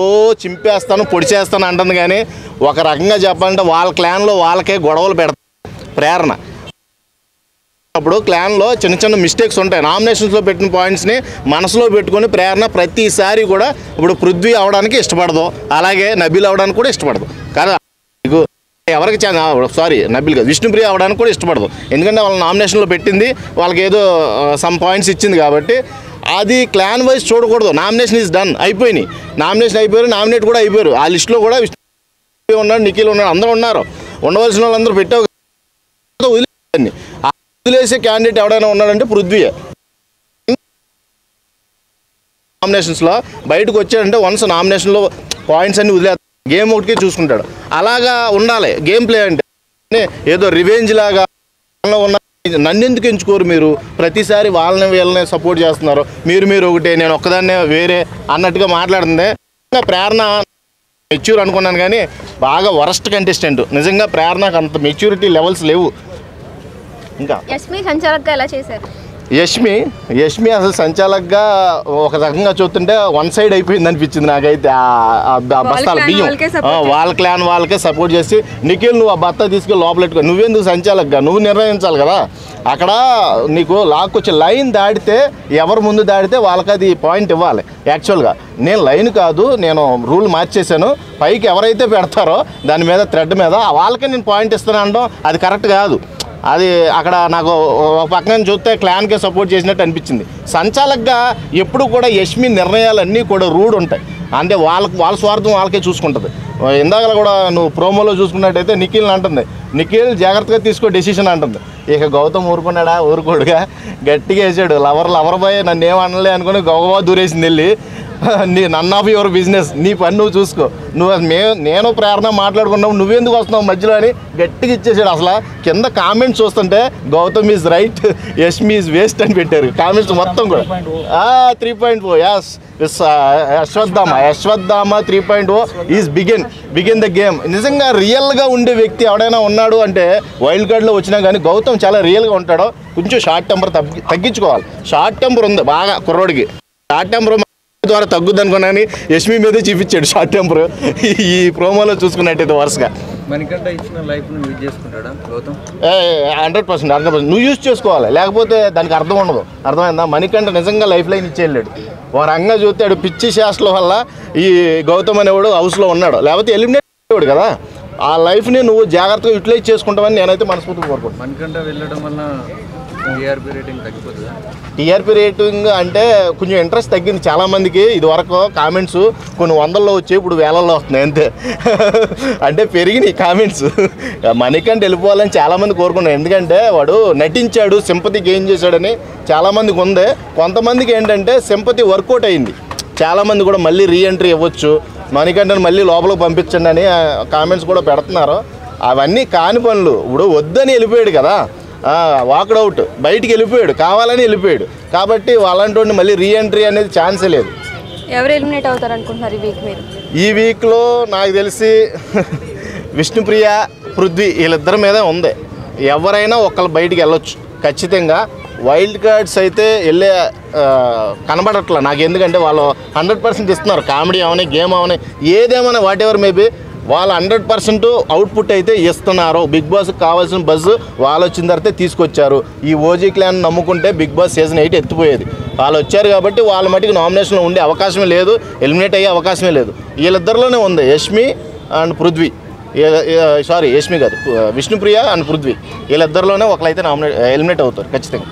ఓ చింపేస్తాను పొడిచేస్తాను అంటుంది, కానీ ఒక రకంగా చెప్పాలంటే వాళ్ళ క్లాన్లో వాళ్ళకే గొడవలు పెడతారు. ప్రేరణ అప్పుడు క్లాన్లో చిన్న చిన్న మిస్టేక్స్ ఉంటాయి. నామినేషన్స్లో పెట్టిన పాయింట్స్ని మనసులో పెట్టుకొని ప్రేరణ ప్రతిసారి కూడా ఇప్పుడు పృథ్వీ అవడానికి ఇష్టపడదు, అలాగే నబీల్ అవడానికి కూడా ఇష్టపడదు కదా. మీకు ఎవరికి నబీల్ కాదు, విష్ణుప్రియ అవడానికి కూడా ఇష్టపడదు. ఎందుకంటే వాళ్ళ నామినేషన్లో పెట్టింది వాళ్ళకి ఏదో సమ్ పాయింట్స్ ఇచ్చింది కాబట్టి అది క్లాన్ వైజ్ చూడకూడదు. నామినేషన్ ఈజ్ డన్, అయిపోయినాయి. నామినేషన్ అయిపోయారు, నామినేట్ కూడా అయిపోయారు. ఆ లిస్టులో కూడా విష్ణు ఉన్నాడు, నిఖిల్ ఉన్నాడు, అందరూ ఉన్నారు. ఉండవలసిన వాళ్ళందరూ పెట్టావు. వదిలేసే క్యాండిడేట్ ఎవడైనా ఉన్నాడంటే పృథ్వీయే. నామినేషన్స్లో బయటకు వచ్చాడంటే వన్స్ నామినేషన్లో పాయింట్స్ అన్ని వదిలే గేమ్ ఒకటికి చూసుకుంటాడు. అలాగా ఉండాలి గేమ్ ప్లే అంటే. ఏదో రివెంజ్ లాగా ఉన్న నన్ను ఎందుకు ఎంచుకోరు మీరు, ప్రతిసారి వాళ్ళని వీళ్ళని సపోర్ట్ చేస్తున్నారు, మీరు ఒకటే నేను ఒక్కదాన్నే వేరే అన్నట్టుగా మాట్లాడుతుంది. ప్రేరణ మెచ్యూర్ అనుకున్నాను, కానీ బాగా వరస్ట్ కంటెస్టెంట్. నిజంగా ప్రేరణకు అంత మెచ్యూరిటీ లెవెల్స్ లేవు. ఇంకా యష్మి సంచాలక్గా ఎలా చేశారు? యష్మి అసలు సంచాలక్గా ఒక రకంగా చూస్తుంటే వన్ సైడ్ అయిపోయింది అనిపించింది నాకైతే. బస్తాల బియ్యం వాళ్ళ క్లాన్ వాళ్ళకే సపోర్ట్ చేసి, నిఖిల్ నువ్వు ఆ బత్త తీసుకెళ్ళి లోపలెట్టుకో, నువ్వెందుకు సంచాలక్గా, నువ్వు నిర్ణయించాలి కదా. అక్కడ నీకు లాక్కొచ్చి లైన్ దాటితే ఎవరు ముందు దాటితే వాళ్ళకి అది పాయింట్ ఇవ్వాలి. యాక్చువల్గా నేను లైన్ కాదు, నేను రూల్ మార్చేశాను, పైకి ఎవరైతే పెడతారో దాని మీద థ్రెడ్ మీద వాళ్ళకే నేను పాయింట్ ఇస్తాను అనడం అది కరెక్ట్ కాదు. అది అక్కడ నాకు ఒక పక్కన చూస్తే క్లాన్కే సపోర్ట్ చేసినట్టు అనిపించింది. సంచాలక్గా ఎప్పుడు కూడా యష్మి నిర్ణయాలన్నీ కూడా రూడ్ ఉంటాయి. అంటే వాళ్ళ స్వార్థం వాళ్ళకే చూసుకుంటుంది. ఇందాక కూడా నువ్వు ప్రోమోలో చూసుకున్నట్టయితే నిఖిల్ని అంటుంది, నిఖిల్ జాగ్రత్తగా తీసుకో డెసిషన్ అంటుంది. ఇక గౌతమ్ ఊరుకున్నాడా, ఊరుకోడుగా గట్టిగా వేసాడు. లవర్ బాయ్ నన్ను ఏమనలే అనుకుని గౌవా దూరేసింది వెళ్ళి. నన్ ఆఫ్ యువర్ బిజినెస్, నీ పని నువ్వు చూసుకో, నేను ప్రేరణ మాట్లాడుకున్నావు, నువ్వెందుకు వస్తున్నావు మధ్యలో అని గట్టిగా ఇచ్చేసాడు. అసలు కింద కామెంట్స్ చూస్తుంటే Gautham is right, Yashmi is waste అని పెట్టారు కామెంట్స్ మొత్తం కూడా. 3.0 as Ashwatthama 3.0 is begin the game. నిజంగా రియల్గా ఉండే వ్యక్తి ఎవడైనా ఉన్నాడు అంటే వైల్డ్ కార్డ్లో వచ్చినా కానీ గౌతమ్ చాలా రియల్గా ఉంటాడు. కొంచెం షార్ట్ టెంపర్ తగ్గించుకోవాలి. షార్ట్ టెంపర్ ఉంది బాగా కుర్రోడికి. షార్ట్ టెంపర్ ద్వారా తగ్గుద్ది అనుకున్నాను, యష్మి మీదే చూపించాడు షార్ట్ టెంపర్ ఈ ప్రోమోలో చూసుకున్నట్టయితే. వరుసగా 100% నువ్వు యూజ్ చేసుకోవాలి, లేకపోతే దానికి అర్థం ఉండదు. అర్థమైందా? మణికంఠ నిజంగా లైఫ్ లైన్ ఇచ్చేళ్ళాడు. ఒక రంగా చూస్తాడు పిచ్చి శాస్త్రాల వల్ల ఈ గౌతమ్ అనేవాడు హౌస్లో ఉన్నాడు, లేకపోతే ఎలిమినేట్ అయ్యాడు కదా. ఆ లైఫ్ని నువ్వు జాగ్రత్తగా యూటిలైజ్ చేసుకుంటావని నేనైతే మనస్ఫూర్తిగా కోరుకుంటాను. మణికంఠ వెళ్ళడం వల్ల టీఆర్పీ రేటింగ్ తగ్గిపోతుందా? టీఆర్పీ రేటింగ్ అంటే కొంచెం ఇంట్రెస్ట్ తగ్గింది చాలామందికి. ఇది వరకు కామెంట్స్ కొన్ని వందల్లో వచ్చాయి, ఇప్పుడు వేలల్లో వస్తున్నాయి అంతే. అంటే పెరిగినాయి కామెంట్స్. మణికంఠ వెళ్ళిపోవాలని చాలామంది కోరుకున్నారు. ఎందుకంటే వాడు నటించాడు, సింపతి గెయిన్ చేశాడని చాలామందికి ఉంది. కొంతమందికి ఏంటంటే సింపతి వర్కౌట్ అయింది. చాలామంది కూడా మళ్ళీ రీఎంట్రీ ఇవ్వచ్చు, మణికంఠని మళ్ళీ లోపలికి పంపించండి అని కామెంట్స్ కూడా పెడుతున్నారు. అవన్నీ కాని పనులు. ఇప్పుడు వద్దని వెళ్ళిపోయాడు కదా, వాకడౌట్, బయటికి వెళ్ళిపోయాడు, కావాలని వెళ్ళిపోయాడు. కాబట్టి అలాంటి మళ్ళీ రీఎంట్రీ అనేది ఛాన్సే లేదు. ఎవరు ఎలిమినేట్ అవుతారు అనుకుంటున్నారు ఈ వీక్ మీరు? ఈ వీక్లో నాకు తెలిసి విష్ణుప్రియ, పృథ్వీ వీళ్ళిద్దరి మీద ఉంది. ఎవరైనా ఒకళ్ళు బయటికి వెళ్ళొచ్చు ఖచ్చితంగా. వైల్డ్ కార్డ్స్ అయితే వెళ్ళే కనబడట్లా నాకు. ఎందుకంటే వాళ్ళు 100% ఇస్తున్నారు. కామెడీ అవని, గేమ్ అవని, ఏదేమైనా వాట్ ఎవర్ మేబీ వాళ్ళు 100% అవుట్పుట్ అయితే ఇస్తున్నారు. బిగ్ బాస్కి కావాల్సిన బజ్ వాళ్ళు వచ్చిన తర్వాత తీసుకొచ్చారు. ఈ ఓజీ క్లాన్ నమ్ముకుంటే బిగ్ బాస్ సీజన్ 8 ఎత్తిపోయేది. వాళ్ళు వచ్చారు కాబట్టి వాళ్ళ మటుకు నామినేషన్లో ఉండే అవకాశమే లేదు, ఎలిమినేట్ అయ్యే అవకాశమే లేదు. వీళ్ళిద్దరిలోనే ఉంది యష్మి అండ్ పృథ్వీ. యష్మి కాదు, విష్ణుప్రియ అండ్ పృథ్వీ. వీళ్ళిద్దరిలోనే ఒకళ్ళైతే ఎలిమినేట్ అవుతారు ఖచ్చితంగా.